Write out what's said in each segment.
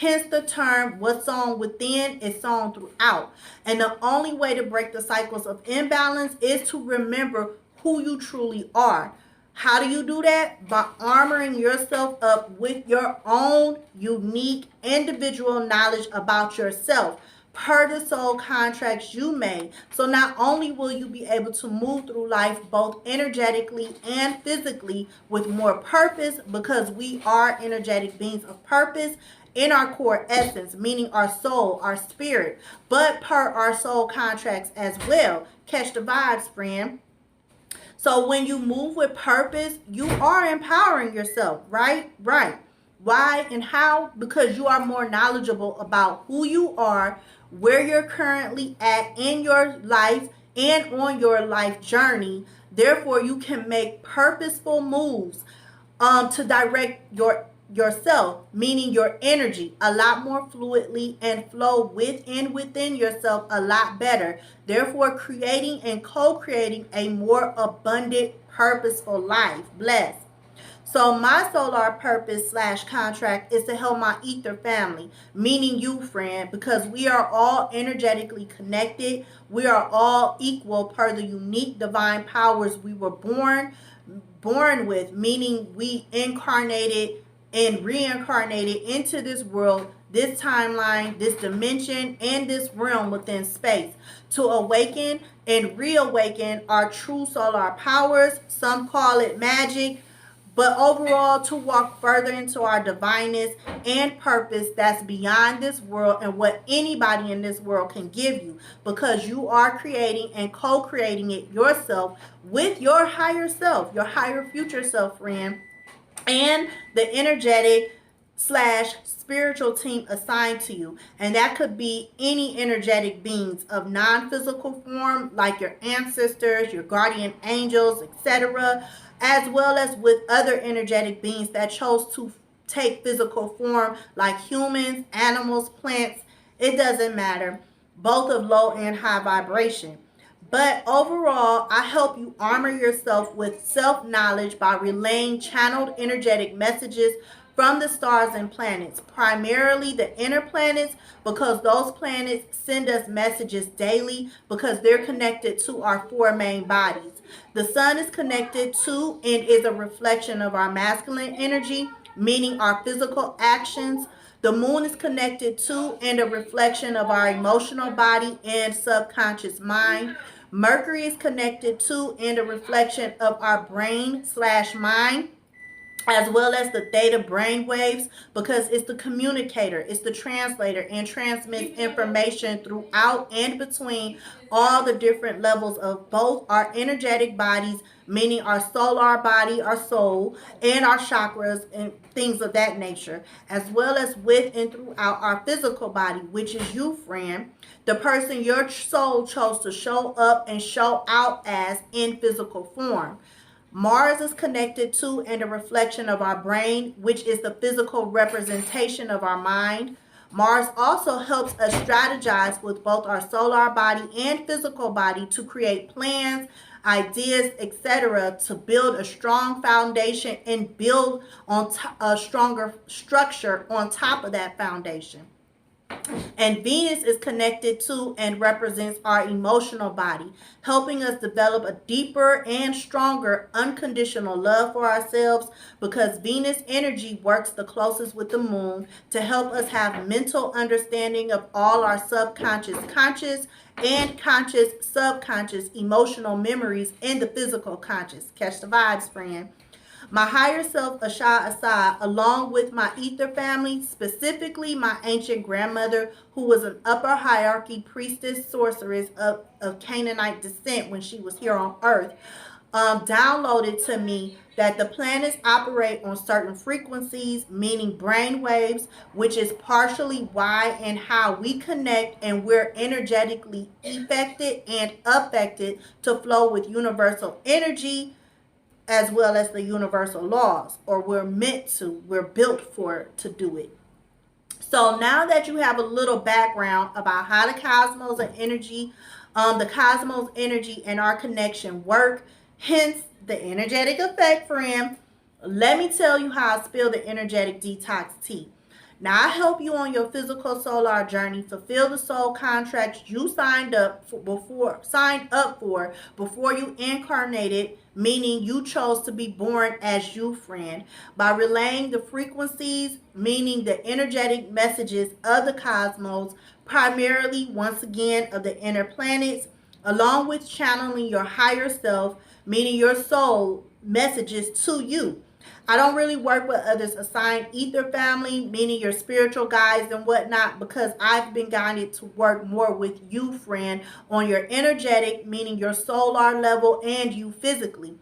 Hence the term, what's sown within is sown throughout. And the only way to break the cycles of imbalance is to remember who you truly are. How do you do that? By armoring yourself up with your own unique individual knowledge about yourself per the soul contracts you made. So not only will you be able to move through life both energetically and physically with more purpose, because we are energetic beings of purpose in our core essence, meaning our soul, our spirit, but per our soul contracts as well. Catch the vibes, friend. So when you move with purpose, you are empowering yourself, right? Right. Why and how? Because you are more knowledgeable about who you are, where you're currently at in your life and on your life journey. Therefore, you can make purposeful moves to direct yourself, meaning your energy, a lot more fluidly and flow within yourself a lot better. Therefore, creating and co-creating a more abundant, purposeful life. Bless. So my solar purpose / contract is to help my ether family, meaning you, friend, because we are all energetically connected. We are all equal per the unique divine powers we were born with, meaning we incarnated and reincarnated into this world, this timeline, this dimension, and this realm within space to awaken and reawaken our true solar powers. Some call it magic, but overall to walk further into our divineness and purpose that's beyond this world and what anybody in this world can give you, because you are creating and co-creating it yourself with your higher self, your higher future self, friend, and the energetic / spiritual team assigned to you. And that could be any energetic beings of non-physical form, like your ancestors, your guardian angels, etc., as well as with other energetic beings that chose to take physical form, like humans, animals, plants. It doesn't matter. Both of low and high vibration. But overall, I help you armor yourself with self-knowledge by relaying channeled energetic messages from the stars and planets, primarily the inner planets, because those planets send us messages daily because they're connected to our 4 main bodies. The sun is connected to and is a reflection of our masculine energy, meaning our physical actions. The moon is connected to and a reflection of our emotional body and subconscious mind. Mercury is connected to and a reflection of our brain / mind, as well as the theta brain waves, because it's the communicator, it's the translator, and transmits information throughout and between all the different levels of both our energetic bodies, meaning our solar body, our soul, and our chakras and things of that nature, as well as with and throughout our physical body, which is you, friend, the person your soul chose to show up and show out as in physical form. Mars is connected to and a reflection of our brain, which is the physical representation of our mind. Mars also helps us strategize with both our solar body and physical body to create plans, ideas, etc., to build a strong foundation and build on a stronger structure on top of that foundation. And Venus is connected to and represents our emotional body, helping us develop a deeper and stronger unconditional love for ourselves, because Venus energy works the closest with the moon to help us have mental understanding of all our subconscious, conscious, and conscious, subconscious emotional memories in the physical conscious. Catch the vibes, friend. My higher self, ℚ𝒑𝒏𝒄𝒆𝒓, along with my ether family, specifically my ancient grandmother, who was an upper hierarchy priestess sorceress of Canaanite descent when she was here on earth, downloaded to me that the planets operate on certain frequencies, meaning brain waves, which is partially why and how we connect, and we're energetically affected and affected to flow with universal energy, as well as the universal laws, or we're built for to do it. So now that you have a little background about how the cosmos and energy, and our connection work, hence the energetic effect, friend, let me tell you how I spill the energetic detox tea. Now, I help you on your physical solar journey. Fulfill the soul contracts you signed up for before you incarnated, meaning you chose to be born as you, friend. By relaying the frequencies, meaning the energetic messages of the cosmos, primarily, once again, of the inner planets, along with channeling your higher self, meaning your soul messages to you. I don't really work with others assigned ether family, meaning your spiritual guides and whatnot, because I've been guided to work more with you, friend, on your energetic, meaning your solar level, and you physically,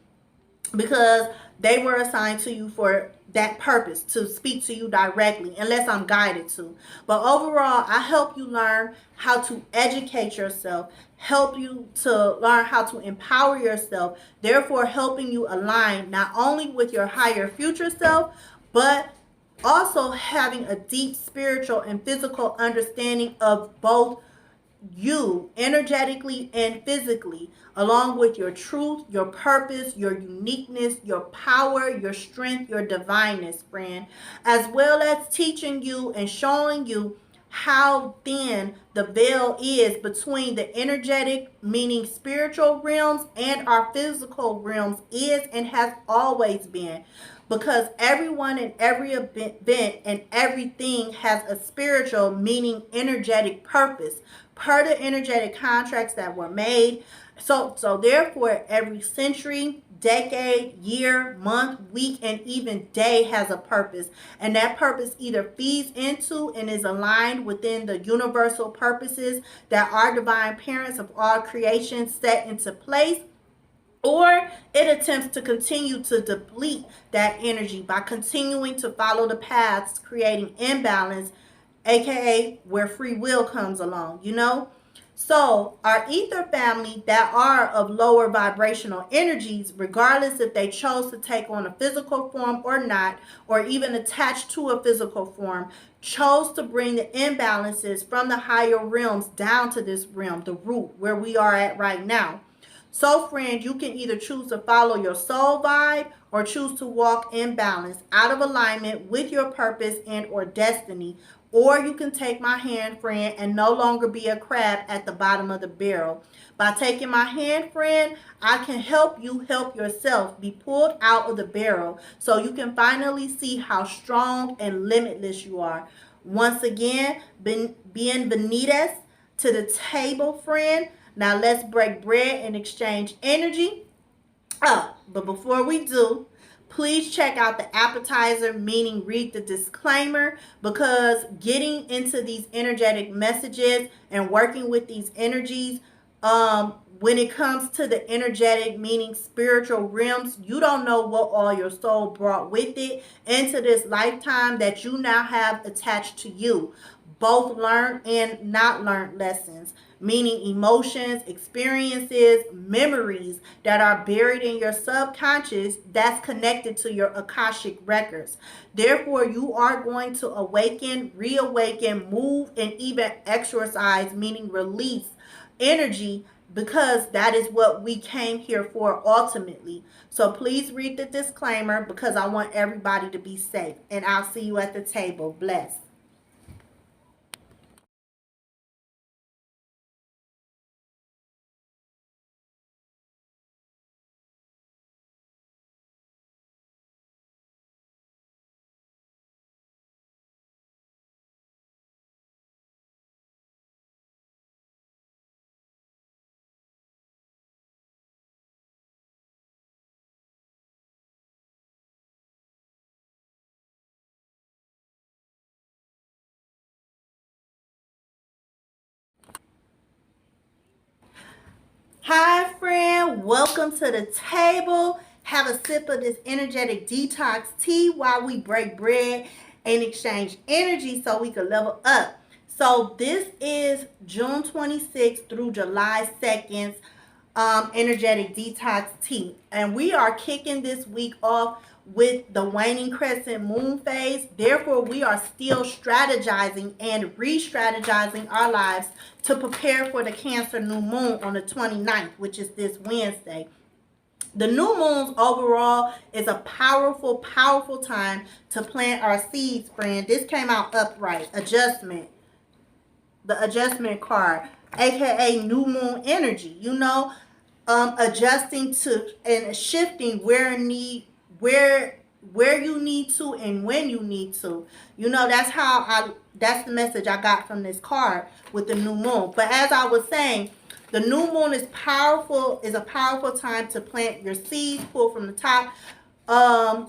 because they were assigned to you for that purpose, to speak to you directly, unless I'm guided to. But overall, I help you learn how to educate yourself, help you to learn how to empower yourself, therefore helping you align not only with your higher future self, but also having a deep spiritual and physical understanding of both you energetically and physically, along with your truth, your purpose, your uniqueness, your power, your strength, your divineness, friend, as well as teaching you and showing you how thin the veil is between the energetic, meaning spiritual realms, and our physical realms is and has always been. Because everyone and every event and everything has a spiritual, meaning energetic purpose per the energetic contracts that were made. So therefore, every century, decade, year, month, week, and even day has a purpose. And that purpose either feeds into and is aligned within the universal purposes that our divine parents of all creation set into place, or it attempts to continue to deplete that energy by continuing to follow the paths, creating imbalance, aka where free will comes along, you know? So our ether family that are of lower vibrational energies, regardless if they chose to take on a physical form or not, or even attach to a physical form, chose to bring the imbalances from the higher realms down to this realm, the root, where we are at right now. So, friend, you can either choose to follow your soul vibe or choose to walk in balance, out of alignment with your purpose and or destiny. Or you can take my hand, friend, and no longer be a crab at the bottom of the barrel. By taking my hand, friend, I can help you help yourself be pulled out of the barrel so you can finally see how strong and limitless you are. Once again, bienvenidas to the table, friend. Now let's break bread and exchange energy. But before we do, please check out the appetizer, meaning read the disclaimer, because getting into these energetic messages and working with these energies, when it comes to the energetic, meaning spiritual realms, you don't know what all your soul brought with it into this lifetime that you now have attached to you. Both learned and not learned lessons, meaning emotions, experiences, memories that are buried in your subconscious that's connected to your Akashic records. Therefore, you are going to awaken, reawaken, move, and even exorcise, meaning release energy, because that is what we came here for ultimately. So please read the disclaimer, because I want everybody to be safe. And I'll see you at the table. Bless. Hi, friend. Welcome to the table. Have a sip of this energetic detox tea while we break bread and exchange energy so we can level up. So this is June 26th through July 2nd, energetic detox tea. And we are kicking this week off with the waning crescent moon phase. Therefore, we are still strategizing and re-strategizing our lives to prepare for the Cancer new moon on the 29th, which is this Wednesday. The new moons overall is a powerful, powerful time to plant our seeds, friend. This came out upright. Adjustment. The adjustment card, aka new moon energy. You know, adjusting to and shifting where you need to and when you need to. You know, that's the message I got from this card with the new moon. But as I was saying, the new moon is a powerful time to plant your seeds, pull from the top.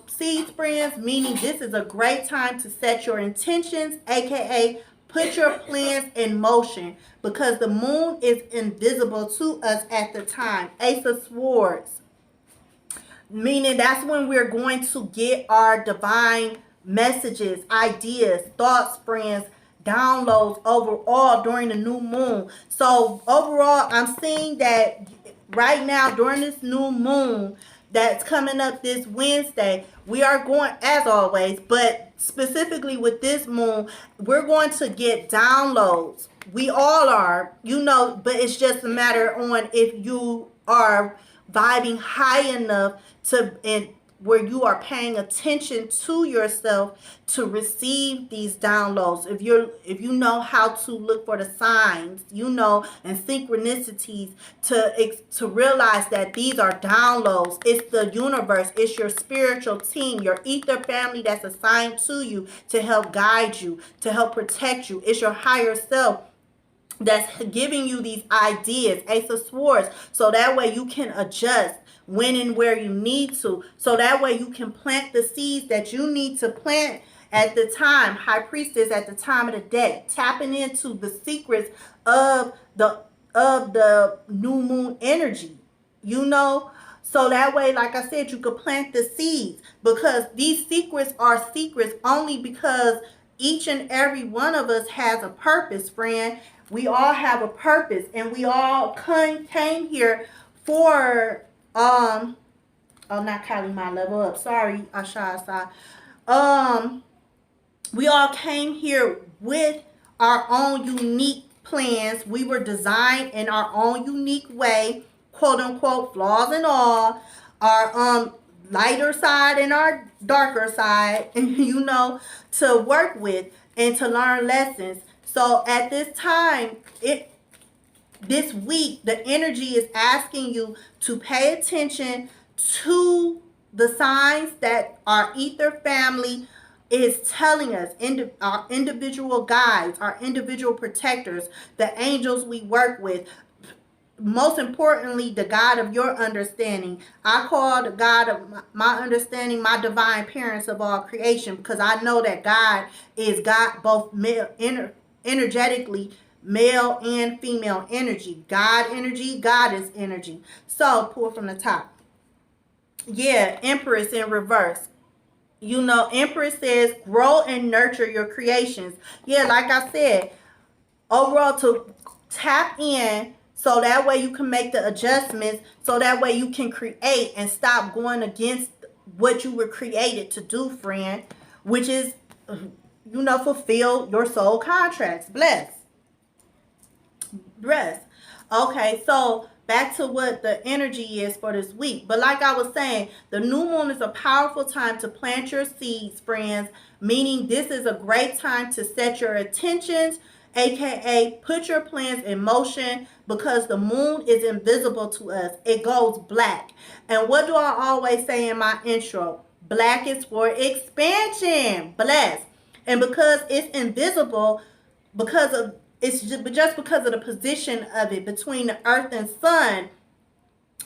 Seeds, friends, meaning this is a great time to set your intentions, aka put your plans in motion, because the moon is invisible to us at the time. Ace of Swords, meaning that's when we're going to get our divine messages, ideas, thoughts, friends, downloads overall during the new moon. So overall, I'm seeing that right now during this new moon that's coming up this Wednesday, we are going, as always, but specifically with this moon, we're going to get downloads. We all are, you know, but it's just a matter on if you are vibing high enough to, and where you are paying attention to yourself to receive these downloads. If you know how to look for the signs, you know, and synchronicities to realize that these are downloads. It's the universe. It's your spiritual team, your ether family that's assigned to you to help guide you, to help protect you. It's your higher self that's giving you these ideas, Ace of Swords, so that way you can adjust when and where you need to, so that way you can plant the seeds that you need to plant at the time. High Priestess at the time of the deck, tapping into the secrets of the new moon energy, you know, so that way, like I said, you could plant the seeds, because these secrets are secrets only because each and every one of us has a purpose, friend. We all have a purpose, and we all came here for oh, not Kylie, my level up. Sorry, ℚ𝒐𝒐𝒏. We all came here with our own unique plans. We were designed in our own unique way, quote unquote, flaws and all. Our lighter side and our darker side, you know, to work with and to learn lessons. So at this time, this week, the energy is asking you to pay attention to the signs that our ether family is telling us, our individual guides, our individual protectors, the angels we work with. Most importantly, the God of your understanding. I call the God of my understanding my divine parents of all creation, because I know that God is God, both male, energetically, male and female energy. God energy, goddess energy. So pull from the top. Yeah, Empress in reverse. You know, Empress says grow and nurture your creations. Yeah, like I said, overall to tap in, so that way you can make the adjustments, so that way you can create and stop going against what you were created to do, friend, which is, you know, fulfill your soul contracts. Bless. Okay, so back to what the energy is for this week. But like I was saying, the new moon is a powerful time to plant your seeds, friends, meaning this is a great time to set your intentions, aka put your plans in motion, because the moon is invisible to us. It goes black. And what do I always say in my intro? Black is for expansion. Bless. And because it's invisible, it's just because of the position of it between the earth and sun.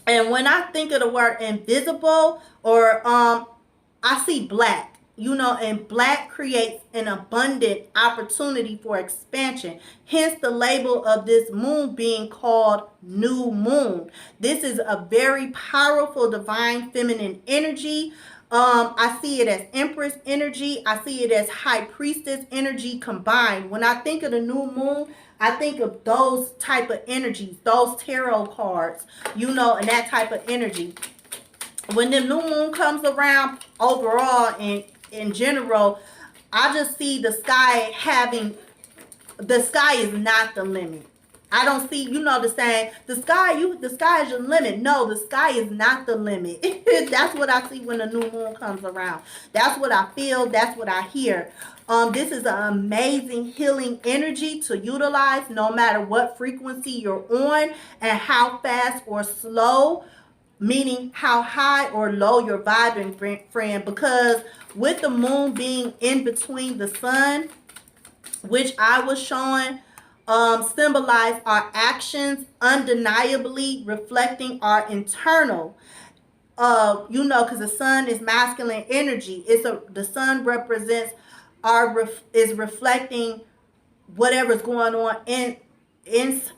And when I think of the word invisible, or I see black. You know, and black creates an abundant opportunity for expansion. Hence the label of this moon being called new moon. This is a very powerful divine feminine energy. I see it as Empress energy. I see it as High Priestess energy combined. When I think of the new moon, I think of those type of energies, those tarot cards, you know, and that type of energy. When the new moon comes around, overall and in general, I just see the sky is not the limit. I don't see, you know, the saying, the sky is your limit. No, the sky is not the limit. That's what I see when the new moon comes around. That's what I feel. That's what I hear. This is an amazing healing energy to utilize no matter what frequency you're on and how fast or slow, meaning how high or low you're vibing, friend. Because with the moon being in between the sun, which I was showing, symbolize our actions undeniably reflecting our internal, you know, because the sun is masculine energy. The sun represents is reflecting whatever's going on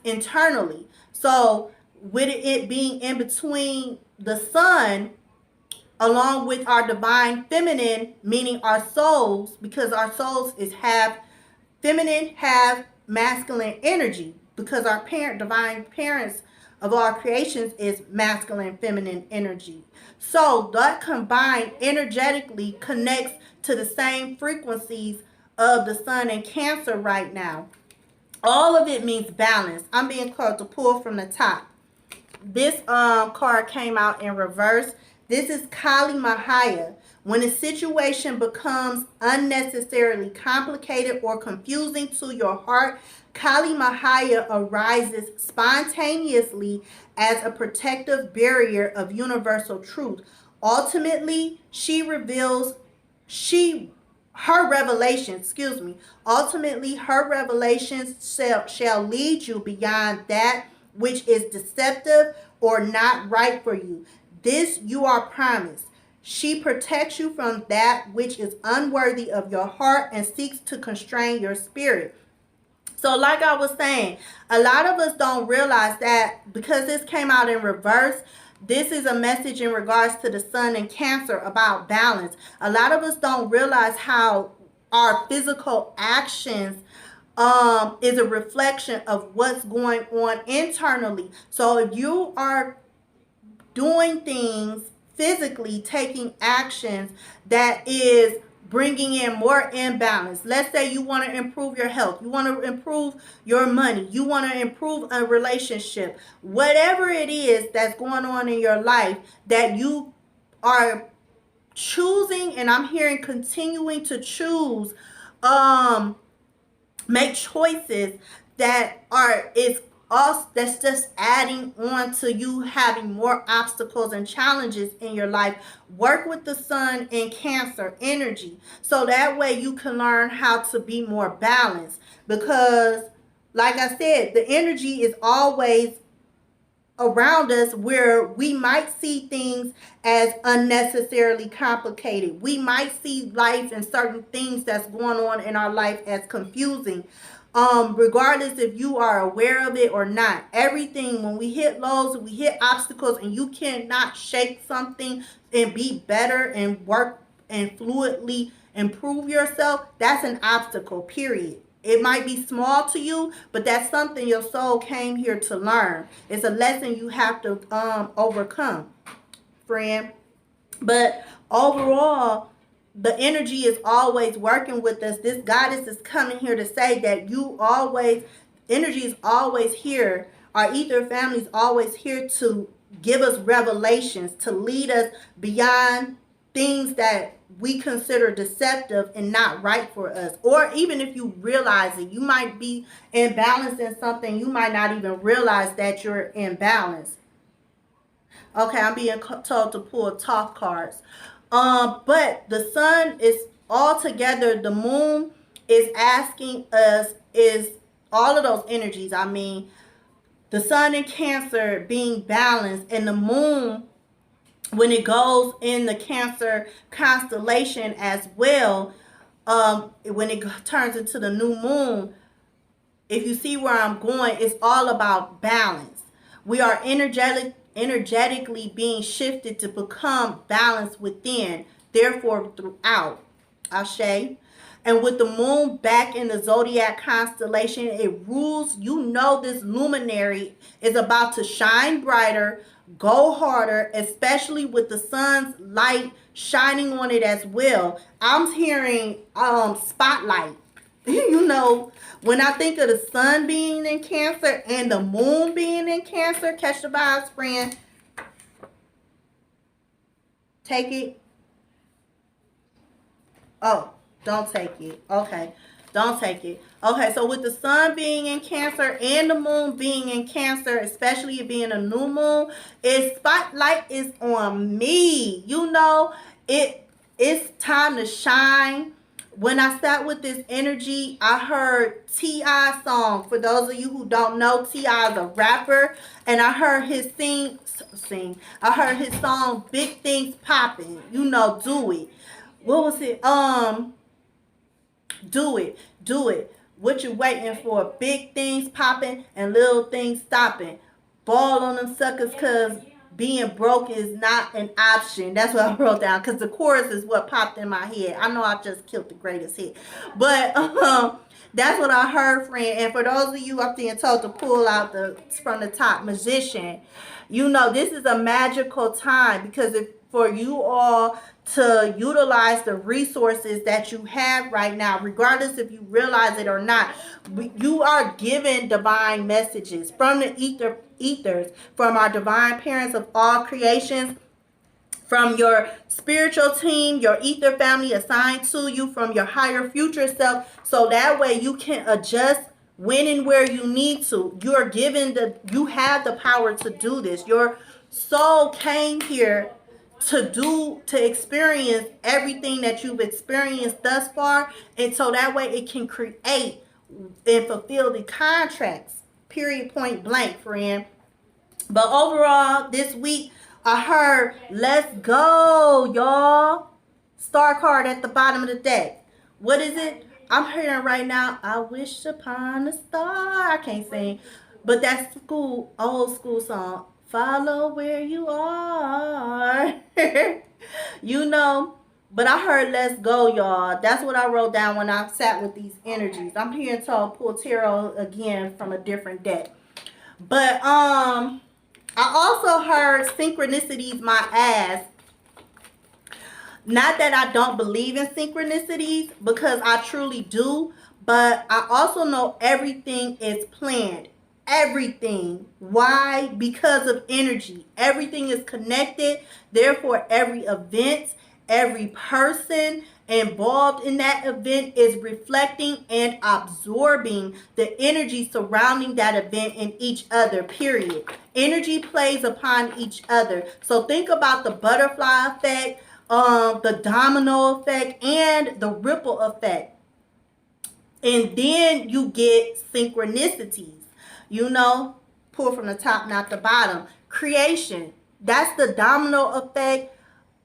internally. So with it being in between the sun, along with our divine feminine, meaning our souls, because our souls is half feminine, half masculine energy, because our divine parents of our creations is masculine, feminine energy. So that combined energetically connects to the same frequencies of the sun in Cancer right now. All of it means balance. I'm being called to pull from the top. This card came out in reverse. This is 𝚂𝚘𝚏𝚘. When a situation becomes unnecessarily complicated or confusing to your heart, 𝚂𝚘𝚏𝚘 arises spontaneously as a protective barrier of universal truth. Ultimately, her revelations shall lead you beyond that which is deceptive or not right for you. This you are promised. She protects you from that which is unworthy of your heart and seeks to constrain your spirit. So like I was saying, a lot of us don't realize that because this came out in reverse, this is a message in regards to the sun in Cancer about balance. A lot of us don't realize how our physical actions is a reflection of what's going on internally. So if you are doing things physically, taking actions that is bringing in more imbalance. Let's say you want to improve your health, you want to improve your money, you want to improve a relationship, whatever it is that's going on in your life that you are choosing, and I'm hearing continuing to choose, make choices that that's just adding on to you having more obstacles and challenges in your life. Work with the sun in Cancer energy so that way you can learn how to be more balanced, because like I said, the energy is always around us where we might see things as unnecessarily complicated. We might see life and certain things that's going on in our life as confusing. Regardless if you are aware of it or not. Everything, when we hit lows, we hit obstacles, and you cannot shake something and be better and work and fluidly improve yourself, that's an obstacle, period. It might be small to you, but that's something your soul came here to learn. It's a lesson you have to overcome, friend. But overall, the energy is always working with us. This goddess is coming here to say that energy is always here. Our ether family is always here to give us revelations, to lead us beyond things that we consider deceptive and not right for us. Or even if you realize it, you might be imbalanced in something. You might not even realize that you're imbalanced. Okay, I'm being told to pull top cards. But the sun is all together. The moon is asking us, is all of those energies. I mean, the sun in Cancer being balanced, and the moon, when it goes in the Cancer constellation as well, when it turns into the new moon, if you see where I'm going, it's all about balance. We are energetically being shifted to become balanced within, therefore throughout. Ashe. And with the moon back in the zodiac constellation, it rules, you know, this luminary is about to shine brighter, go harder, especially with the sun's light shining on it as well. I'm hearing spotlight. You know, when I think of the sun being in Cancer and the moon being in Cancer, catch the vibes, friend. Take it. Oh, don't take it. Okay. Don't take it. Okay, so with the sun being in Cancer and the moon being in Cancer, especially it being a new moon, its spotlight is on me. You know, it's time to shine. When I sat with this energy, I heard T.I. song. For those of you who don't know, T.I. is a rapper, and I heard his sing. I heard his song "Big Things Popping." You know, do it. What was it? Do it. What you waiting for? Big things popping and little things stopping. Ball on them suckers, cause being broke is not an option. That's what I wrote down, because the chorus is what popped in my head. I know I just killed the greatest hit, but that's what I heard, friend. And for those of you up there told to pull out from the top, Magician, you know this is a magical time, because if for you all to utilize the resources that you have right now, regardless if you realize it or not, you are given divine messages from the ethers, from our divine parents of all creations, from your spiritual team, your ether family assigned to you, from your higher future self, so that way you can adjust when and where you need to. You have the power to do this. Your soul came here to experience everything that you've experienced thus far, and so that way it can create and fulfill the contracts, period, point blank, friend. But overall, this week I heard let's go, y'all. Star card at the bottom of the deck. What is it? I'm hearing right now, I wish upon a star. I can't sing, but that's old school song. Follow where you are. You know, but I heard let's go, y'all. That's what I wrote down when I sat with these energies. I'm here to pull tarot again from a different deck. But I also heard synchronicities my ass. Not that I don't believe in synchronicities, because I truly do, but I also know everything is planned. Everything. Why? Because of energy. Everything is connected. Therefore, every event, every person involved in that event is reflecting and absorbing the energy surrounding that event and each other, period. Energy plays upon each other. So think about the butterfly effect, the domino effect, and the ripple effect. And then you get synchronicities. You know, pull from the top, not the bottom. Creation. That's the domino effect.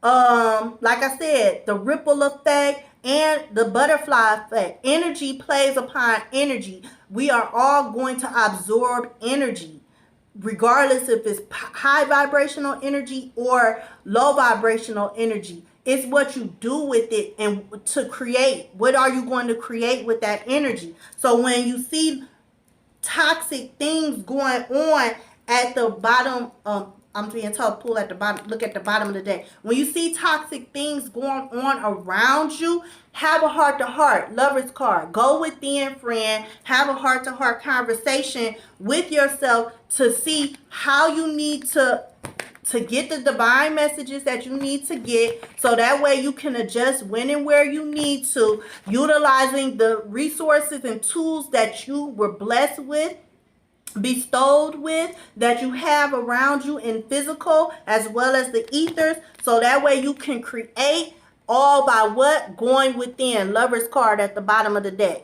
Like I said, the ripple effect and the butterfly effect. Energy plays upon energy. We are all going to absorb energy, regardless if it's high vibrational energy or low vibrational energy. It's what you do with it and to create. What are you going to create with that energy? So when you see toxic things going on at the bottom, I'm being told pull at the bottom, look at the bottom of the deck. When you see toxic things going on around you, have a heart-to-heart, lover's card. Go within, friend. Have a heart-to-heart conversation with yourself to see how you need to get the divine messages that you need to get, so that way you can adjust when and where you need to, utilizing the resources and tools that you were blessed with, bestowed with, that you have around you in physical as well as the ethers, so that way you can create all by what? Going within. Lover's card at the bottom of the deck.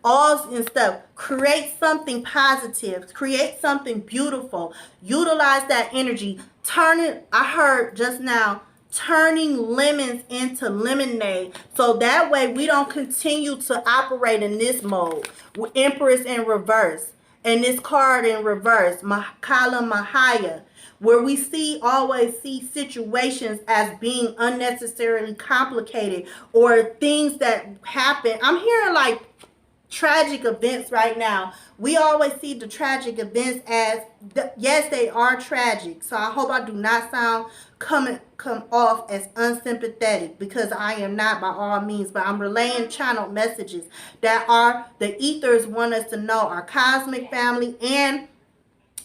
All and stuff. Create something positive. Create something beautiful. Utilize that energy. Turn it, I heard just now, turning lemons into lemonade. So that way we don't continue to operate in this mode. With Empress in reverse. And this card in reverse. 𝒂𝚘𝚘𝚘𝚘. Where we always see situations as being unnecessarily complicated, or things that happen. I'm hearing like tragic events right now. We always see the tragic events as, yes, they are tragic. So I hope I do not come off as unsympathetic, because I am not by all means, but I'm relaying channeled messages that are the ethers want us to know, our cosmic family and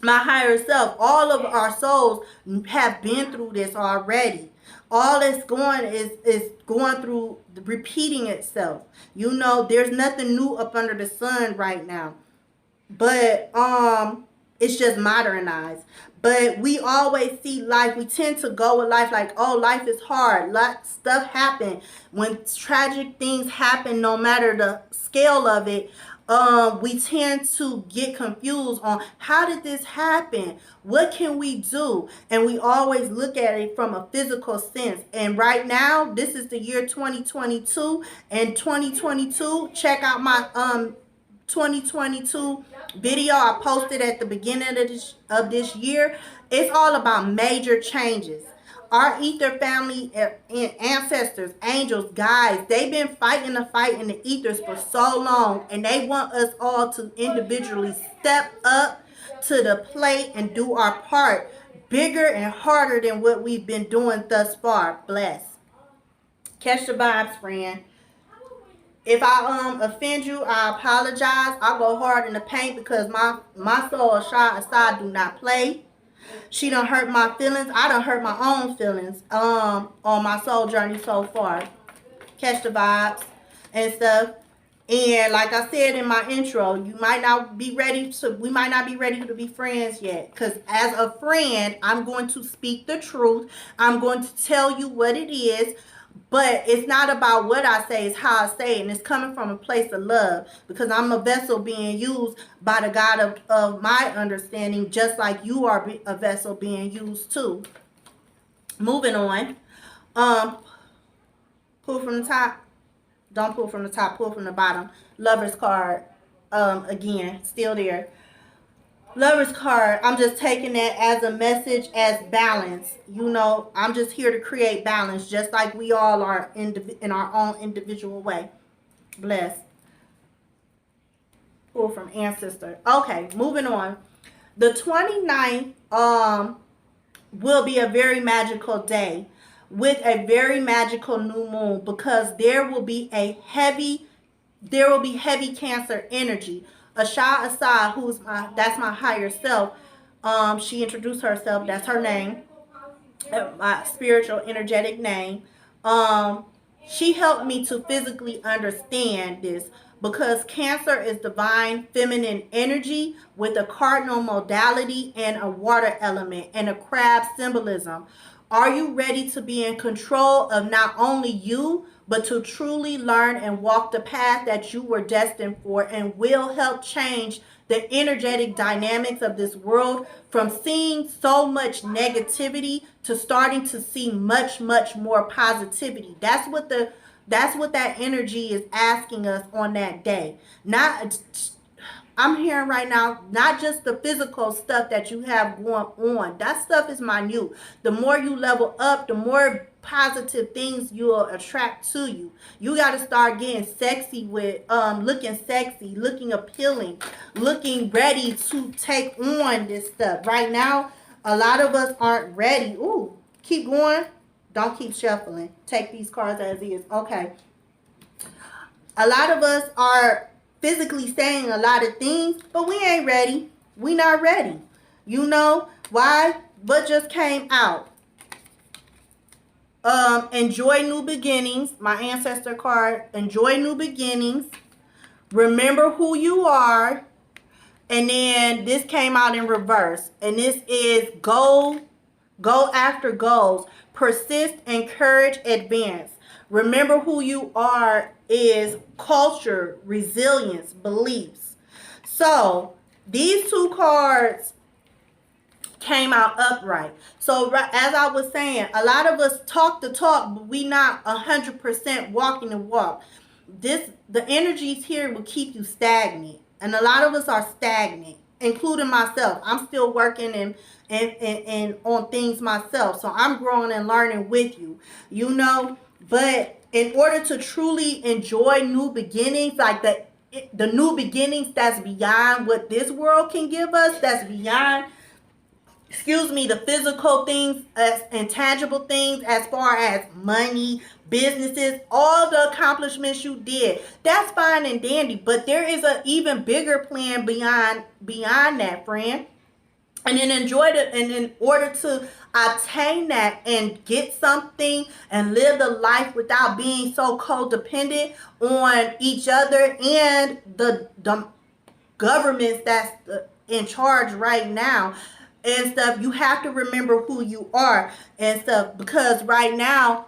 my higher self. All of our souls have been through this already. All it's going is going through repeating itself. You know, there's nothing new up under the sun right now. But it's just modernized. But we always see life, we tend to go with life like, oh, life is hard. Stuff happen. When tragic things happen, no matter the scale of it, we tend to get confused on, how did this happen? What can we do? And we always look at it from a physical sense. And right now, this is the year 2022. And 2022, check out my 2022 video I posted at the beginning of this year. It's all about major changes. Our ether family and ancestors, angels, guides, they've been fighting the fight in the ethers for so long, and they want us all to individually step up to the plate and do our part bigger and harder than what we've been doing thus far. Bless. Catch the vibes, friend. If I offend you, I apologize. I go hard in the paint because my soul, 𝚂𝚐𝚐𝒏𝒄𝒆𝒓, do not play. She done hurt my feelings. I done hurt my own feelings on my soul journey so far. Catch the vibes and stuff. And like I said in my intro, we might not be ready to be friends yet. Because as a friend, I'm going to speak the truth. I'm going to tell you what it is. But it's not about what I say, it's how I say it. And it's coming from a place of love. Because I'm a vessel being used by the God of my understanding. Just like you are a vessel being used too. Moving on. Pull from the top. Don't pull from the top, pull from the bottom. Lover's card. Again, still there. Lover's card, I'm just taking that as a message, as balance. You know, I'm just here to create balance, just like we all are in our own individual way. Bless. Pull from ancestor. Okay, moving on. The 29th will be a very magical day with a very magical new moon, because there will be heavy Cancer energy. 𝚂𝚐𝚐𝒏𝒄𝒆𝒓, that's my higher self. She introduced herself. That's her name. My spiritual energetic name. She helped me to physically understand this, because Cancer is divine feminine energy with a cardinal modality and a water element and a crab symbolism. Are you ready to be in control of not only you, but to truly learn and walk the path that you were destined for, and will help change the energetic dynamics of this world, from seeing so much negativity to starting to see much, much more positivity? That's what that energy is asking us on that day. I'm hearing right now, not just the physical stuff that you have going on. That stuff is minute. The more you level up, the more positive things you'll attract to you. You got to start getting sexy with looking sexy, looking appealing, looking ready to take on this stuff. Right now, a lot of us aren't ready. Ooh, keep going. Don't keep shuffling. Take these cards as is. Okay. A lot of us are physically saying a lot of things, but we ain't ready. We not ready. You know why? What just came out? Enjoy new beginnings. My ancestor card. Enjoy new beginnings. Remember who you are. And then this came out in reverse. And this is go after goals. Persist, encourage, advance. Remember who you are is culture, resilience, beliefs. So these two cards came out upright. So as I was saying, a lot of us talk the talk, but we not 100% walking the walk. The energies here will keep you stagnant. And a lot of us are stagnant, including myself. I'm still working and on things myself. So I'm growing and learning with you, you know. But in order to truly enjoy new beginnings, like the new beginnings that's beyond what this world can give us, that's beyond, the physical things as intangible things, as far as money, businesses, all the accomplishments you did. That's fine and dandy, but there is an even bigger plan beyond that, friend. And then enjoy it, and in order to obtain that and get something and live the life without being so codependent on each other and the governments that's in charge right now and stuff, you have to remember who you are and stuff, because right now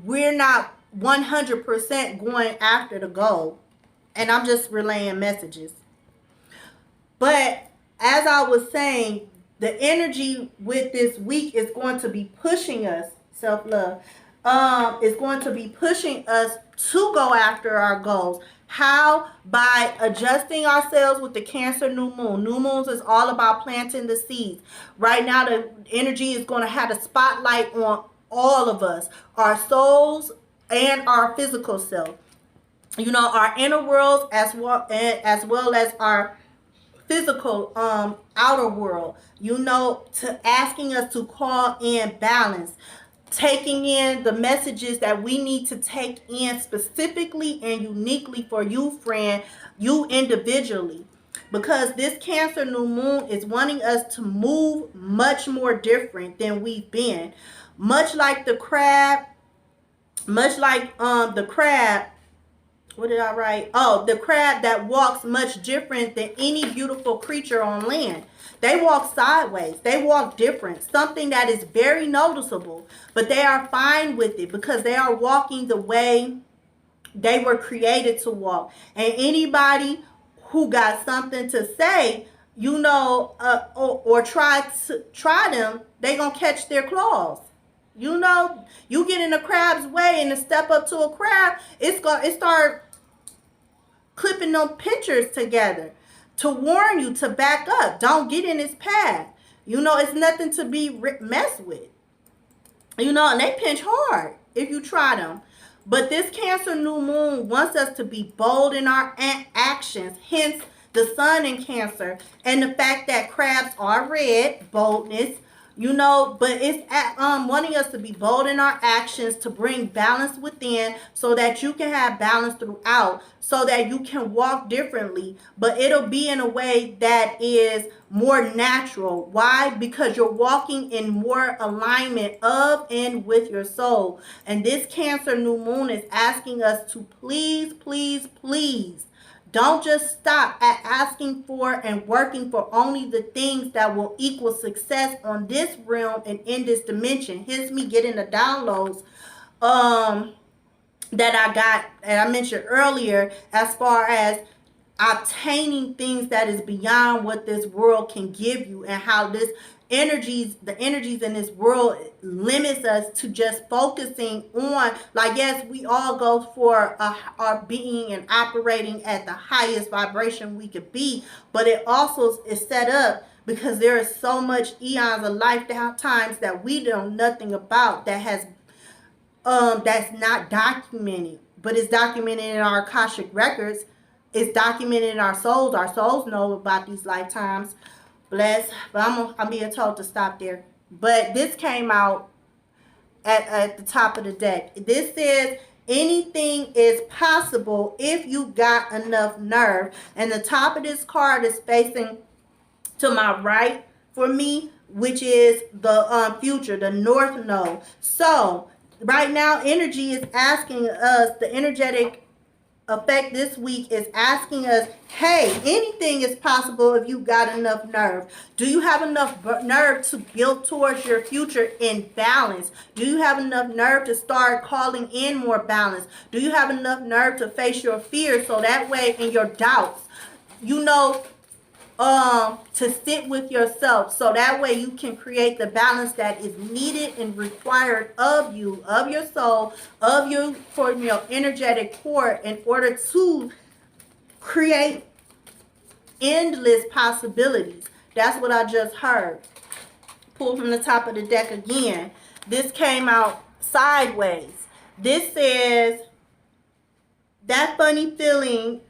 we're not 100% going after the goal. And I'm just relaying messages. But as I was saying, the energy with this week is going to be pushing us, self-love, is going to be pushing us to go after our goals. How? By adjusting ourselves with the Cancer new moon. New moons is all about planting the seeds. Right now, the energy is going to have a spotlight on all of us, our souls and our physical self. Our inner worlds as well as our physical outer world, to asking us to call in balance, taking in the messages that we need to take in specifically and uniquely for you, friend, you individually. Because this Cancer new moon is wanting us to move much more different than we've been. Much like the crab, what did I write? Oh, the crab that walks much different than any beautiful creature on land. They walk sideways. They walk different. Something that is very noticeable. But they are fine with it because they are walking the way they were created to walk. And anybody who got something to say, or try them, they gonna catch their claws. You get in a crab's way and to step up to a crab, it start clipping them pictures together to warn you to back up. Don't get in its path. It's nothing to be messed with. And they pinch hard if you try them. But this Cancer new moon wants us to be bold in our actions. Hence, the sun in Cancer and the fact that crabs are red, boldness. But it's wanting us to be bold in our actions, to bring balance within so that you can have balance throughout, so that you can walk differently, but it'll be in a way that is more natural. Why? Because you're walking in more alignment of and with your soul. And this Cancer new moon is asking us to please, please, please don't just stop at asking for and working for only the things that will equal success on this realm and in this dimension. Here's me getting the downloads that I got, and I mentioned earlier, as far as obtaining things that is beyond what this world can give you, and how the energies in this world limits us to just focusing on, like, yes, we all go for our being and operating at the highest vibration we could be, but it also is set up because there is so much eons of lifetimes that we know nothing about, that has that's not documented, but it's documented in our Akashic records. It's documented in our souls. Our souls know about these lifetimes. Bless. But I'm being told to stop there. But this came out at the top of the deck. This says anything is possible if you got enough nerve. And the top of this card is facing to my right for me, which is the future, the North Node. So right now, energy is asking us, the energetic effect this week is asking us, hey, anything is possible if you got enough nerve. Do you have enough nerve to build towards your future in balance? Do you have enough nerve to start calling in more balance? Do you have enough nerve to face your fears, so that way in your doubts, to sit with yourself, so that way you can create the balance that is needed and required of you, of your soul, of you, for your energetic core, in order to create endless possibilities. That's what I just heard. Pull from the top of the deck again. This came out sideways. This says that funny feeling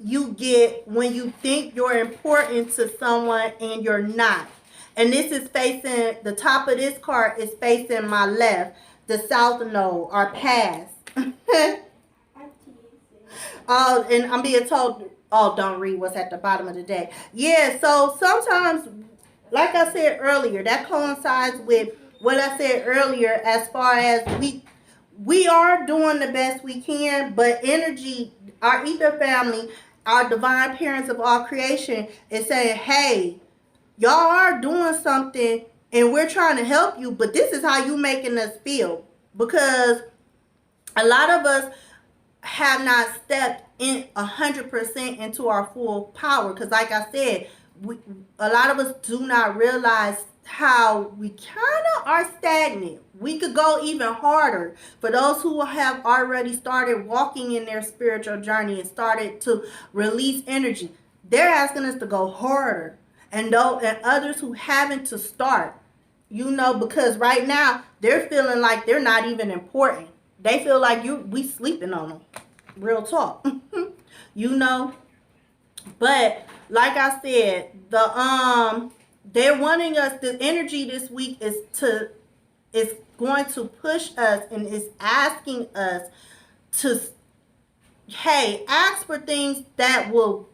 you get when you think you're important to someone and you're not. And this is facing, the top of this card is facing my left, the south node, or past. Oh, and I'm being told, oh, don't read what's at the bottom of the deck. Yeah, so sometimes, like I said earlier, that coincides with what I said earlier as far as we are doing the best we can, but energy, our ether family, our divine parents of all creation is saying, hey, y'all are doing something and we're trying to help you, but this is how you making us feel. Because a lot of us have not stepped in 100% into our full power. Because like I said, a lot of us do not realize how we kind of are stagnant. We could go even harder. For those who have already started walking in their spiritual journey and started to release energy, they're asking us to go harder. And others who haven't, to start, because right now they're feeling like they're not even important. They feel like we sleeping on them. Real talk. But like I said, they're wanting us, the energy this week is going to push us and is asking us to, hey, ask for things that will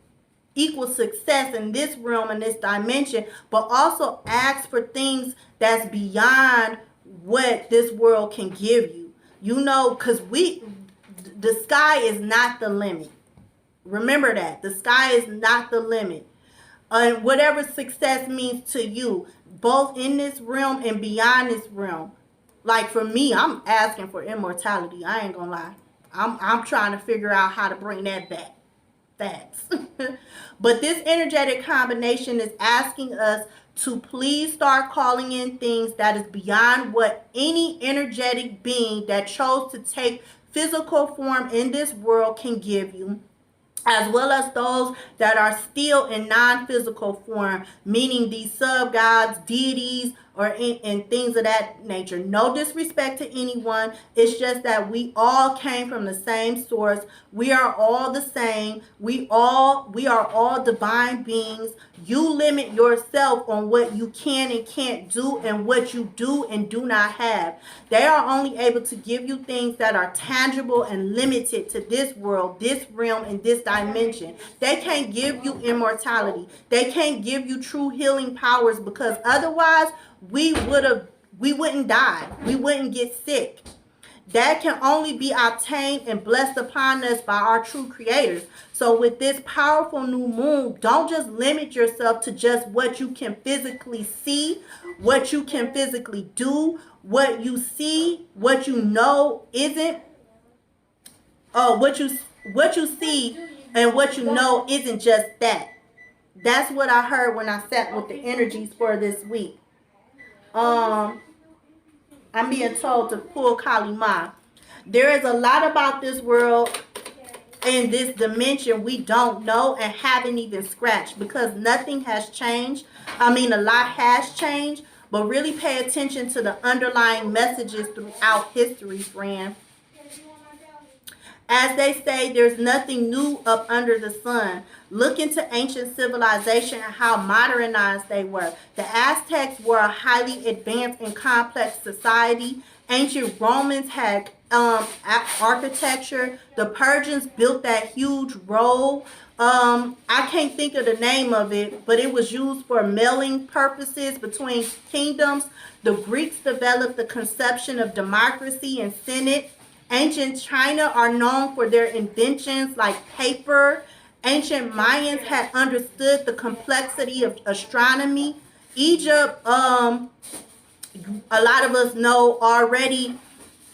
equal success in this realm and this dimension, but also ask for things that's beyond what this world can give you. Because the sky is not the limit. Remember that. The sky is not the limit. Whatever success means to you, both in this realm and beyond this realm. Like for me, I'm asking for immortality. I ain't gonna lie. I'm trying to figure out how to bring that back. Facts. But this energetic combination is asking us to please start calling in things that is beyond what any energetic being that chose to take physical form in this world can give you, as well as those that are still in non-physical form, meaning these sub-gods, deities, and things of that nature. No disrespect to anyone. It's just that we all came from the same source. We are all the same. We are all divine beings. You limit yourself on what you can and can't do and what you do and do not have. They are only able to give you things that are tangible and limited to this world, this realm, and this dimension. They can't give you immortality. They can't give you true healing powers, because otherwise we wouldn't die. We wouldn't get sick. That can only be obtained and blessed upon us by our true creators. So with this powerful new moon, don't just limit yourself to just what you can physically see, what you can physically do, what you see, what you know isn't. What you see and what you know isn't just that. That's what I heard when I sat with the energies for this week. I'm being told to pull 𝒂𝒏𝒄𝒆𝒓. There is a lot about this world and this dimension we don't know and haven't even scratched, because nothing has changed. A lot has changed, but really pay attention to the underlying messages throughout history, friend. As they say, there's nothing new up under the sun. Look into ancient civilization and how modernized they were. The Aztecs were a highly advanced and complex society. Ancient Romans had architecture. The Persians built that huge roll. I can't think of the name of it, but it was used for mailing purposes between kingdoms. The Greeks developed the conception of democracy and senate. Ancient China are known for their inventions like paper. Ancient Mayans had understood the complexity of astronomy. Egypt, a lot of us know already,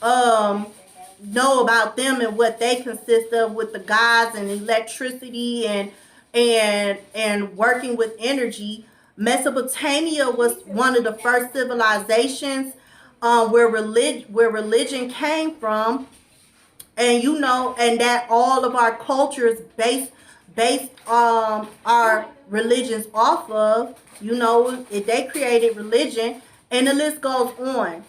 know about them and what they consist of with the gods and electricity and working with energy. Mesopotamia was one of the first civilizations where religion came from, and and that all of our cultures based our religions off of. If they created religion, and the list goes on.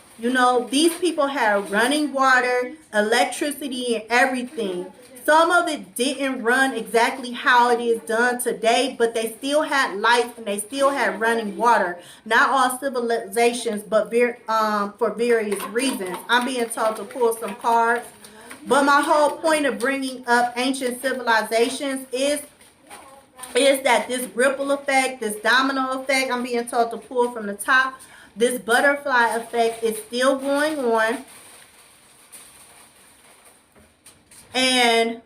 These people had running water, electricity, and everything. some of it didn't run exactly how it is done today, but they still had life and they still had running water. Not all civilizations, but for various reasons. I'm being told to pull some cards. But my whole point of bringing up ancient civilizations is that this ripple effect, this domino effect, I'm being told to pull from the top, this butterfly effect is still going on. And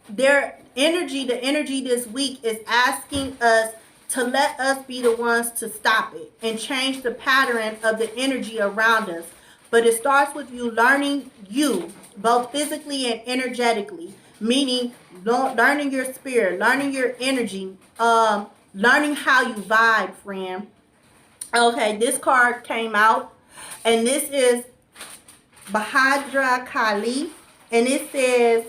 the energy this week is asking us to let us be the ones to stop it and change the pattern of the energy around us. But it starts with you learning you, both physically and energetically, meaning learning your spirit, learning your energy, learning how you vibe, friend. Okay, this card came out, and this is 𝒂𝒏𝒄𝒆𝒓, and it says,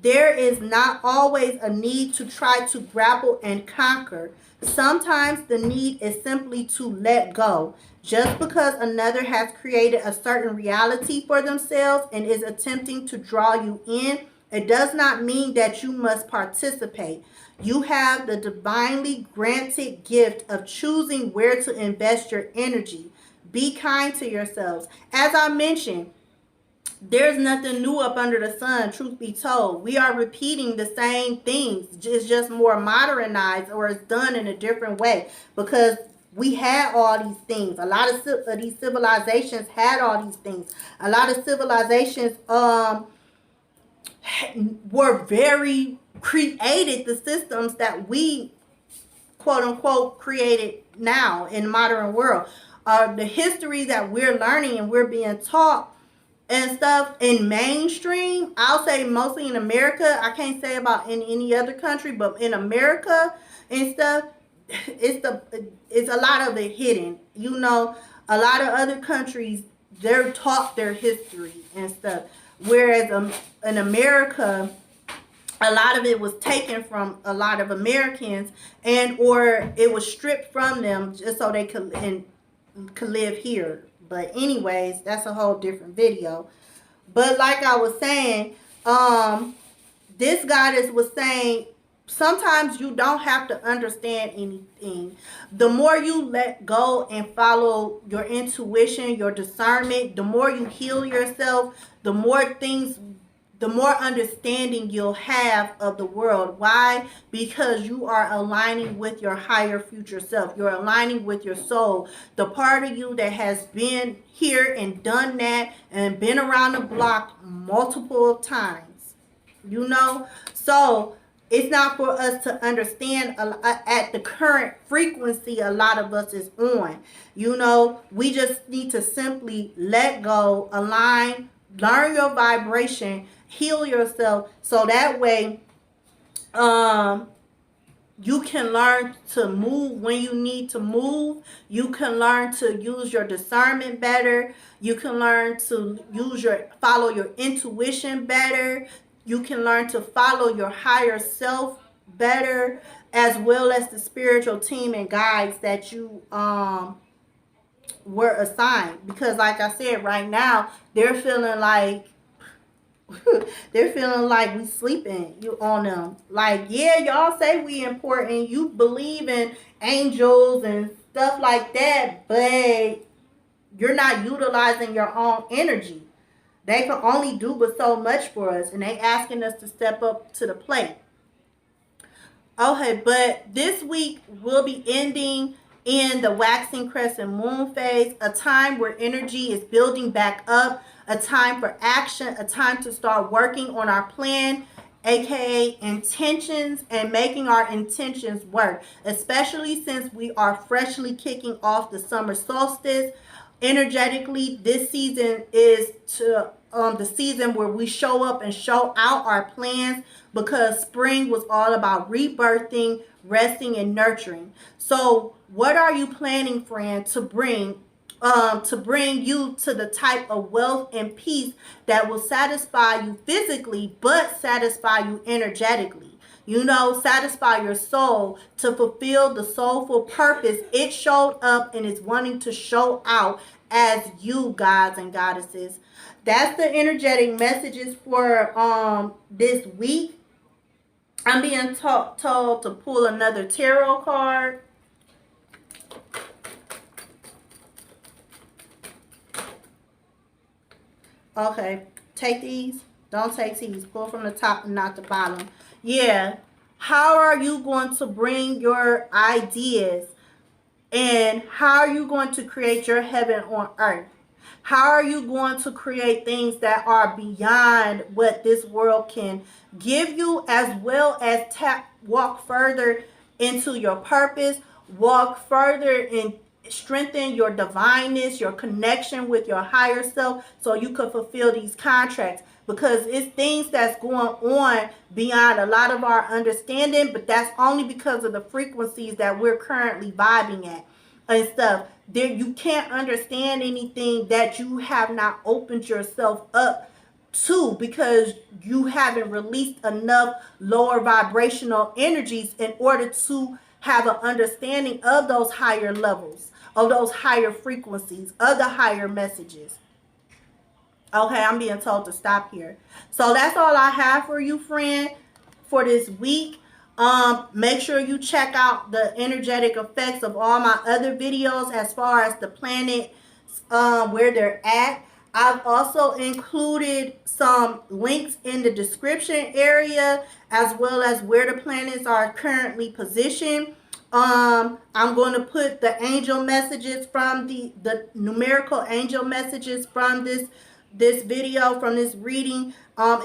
there is not always a need to try to grapple and conquer. Sometimes the need is simply to let go. Just because another has created a certain reality for themselves and is attempting to draw you in, it does not mean that you must participate. You have the divinely granted gift of choosing where to invest your energy. Be kind to yourselves. As I mentioned, there's nothing new up under the sun, truth be told. We are repeating the same things. It's just more modernized, or it's done in a different way, because we had all these things. A lot of these civilizations had all these things. A lot of civilizations were very created the systems that we, quote unquote, created now in the modern world. The history that we're learning and we're being taught and stuff in mainstream, I'll say mostly in America. I can't say about in any other country, but in America and stuff, it's a lot of it hidden. You know, a lot of other countries, they're taught their history and stuff, whereas in America, a lot of it was taken from a lot of Americans, and or it was stripped from them just so they could live here. But anyways, that's a whole different video. But like I was saying, this goddess was saying, sometimes you don't have to understand anything. The more you let go and follow your intuition, your discernment, the more you heal yourself, the more understanding you'll have of the world. Why? Because you are aligning with your higher future self. You're aligning with your soul. The part of you that has been here and done that and been around the block multiple times. You know? So it's not for us to understand at the current frequency a lot of us is on. You know, we just need to simply let go, align, learn your vibration, heal yourself, so that way you can learn to move when you need to move. You can learn to use your discernment better. You can learn to follow your intuition better. You can learn to follow your higher self better, as well as the spiritual team and guides that you were assigned. Because like I said, right now they're feeling like we sleeping on them. Like, yeah, y'all say we important, you believe in angels and stuff like that, but you're not utilizing your own energy. They can only do but so much for us, and they asking us to step up to the plate. Okay, but this week we'll be ending in the Waxing Crescent Moon phase, a time where energy is building back up, a time for action, a time to start working on our plan, aka intentions, and making our intentions work, especially since we are freshly kicking off the summer solstice. Energetically, this season is the season where we show up and show out our plans, because spring was all about rebirthing, resting, and nurturing. So what are you planning, friend, to bring you to the type of wealth and peace that will satisfy you physically, but satisfy you energetically? You know, satisfy your soul to fulfill the soulful purpose it showed up and is wanting to show out as you, gods and goddesses. That's the energetic messages for this week. I'm being told to pull another tarot card. Okay, take these. Don't take these. Pull from the top and not the bottom. Yeah. How are you going to bring your ideas? And how are you going to create your heaven on earth? How are you going to create things that are beyond what this world can give you, as well as walk further into your purpose, walk further and strengthen your divineness, your connection with your higher self, so you could fulfill these contracts? Because it's things that's going on beyond a lot of our understanding, but that's only because of the frequencies that we're currently vibing at and stuff. There, you can't understand anything that you have not opened yourself up to, because you haven't released enough lower vibrational energies in order to have an understanding of those higher levels, of those higher frequencies, of the higher messages. Okay, I'm being told to stop here. So that's all I have for you, friend, for this week. Make sure you check out the energetic effects of all my other videos as far as the planets, where they're at. I've also included some links in the description area, as well as where the planets are currently positioned. I'm going to put the angel messages from the numerical angel messages from this video, from this reading,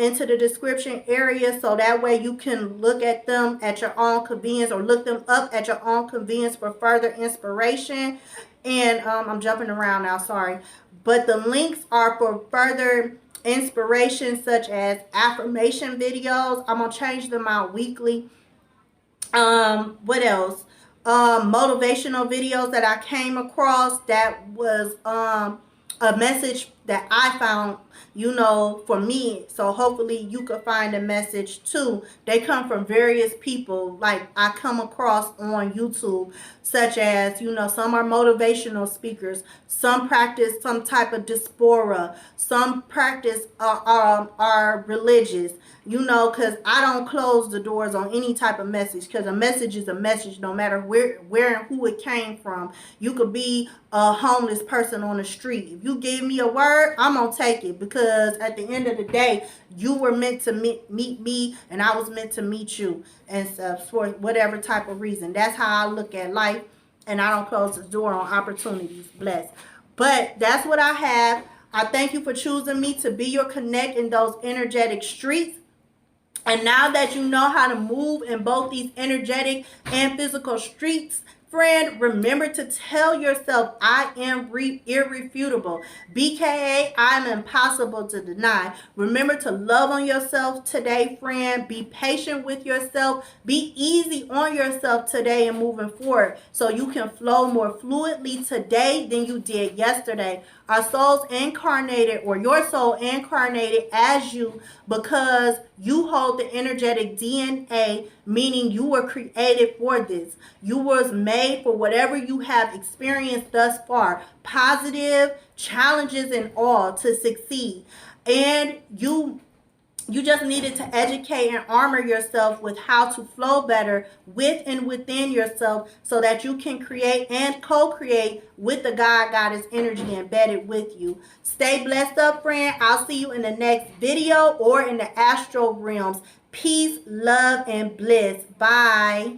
into the description area, so that way you can look at them at your own convenience, or look them up at your own convenience for further inspiration. And I'm jumping around now, sorry, but the links are for further inspiration, such as affirmation videos. I'm gonna change them out weekly. What else? Motivational videos that I came across that was a message that I found, you know, for me. So hopefully you could find a message too. They come from various people, like I come across on YouTube, such as, you know, some are motivational speakers, some practice some type of diaspora, some practice are religious, you know, because I don't close the doors on any type of message, because a message is a message, no matter where and who it came from. You could be a homeless person on the street. If you give me a word, I'm gonna take it, because at the end of the day, you were meant to meet me, and I was meant to meet you, and stuff, for whatever type of reason. That's how I look at life, and I don't close the door on opportunities. Bless. But that's what I have. I thank you for choosing me to be your connect in those energetic streets. And now that you know how to move in both these energetic and physical streets, friend, remember to tell yourself, I am irrefutable. BKA, I'm impossible to deny. Remember to love on yourself today, friend. Be patient with yourself. Be easy on yourself today and moving forward, so you can flow more fluidly today than you did yesterday. Our souls incarnated, or your soul incarnated as you, because you hold the energetic DNA, meaning you were created for this. You was made for whatever you have experienced thus far, positive challenges and all, to succeed. And you just needed to educate and armor yourself with how to flow better with and within yourself, so that you can create and co-create with the God-Goddess energy embedded with you. Stay blessed up, friend. I'll see you in the next video or in the astral realms. Peace, love, and bliss. Bye.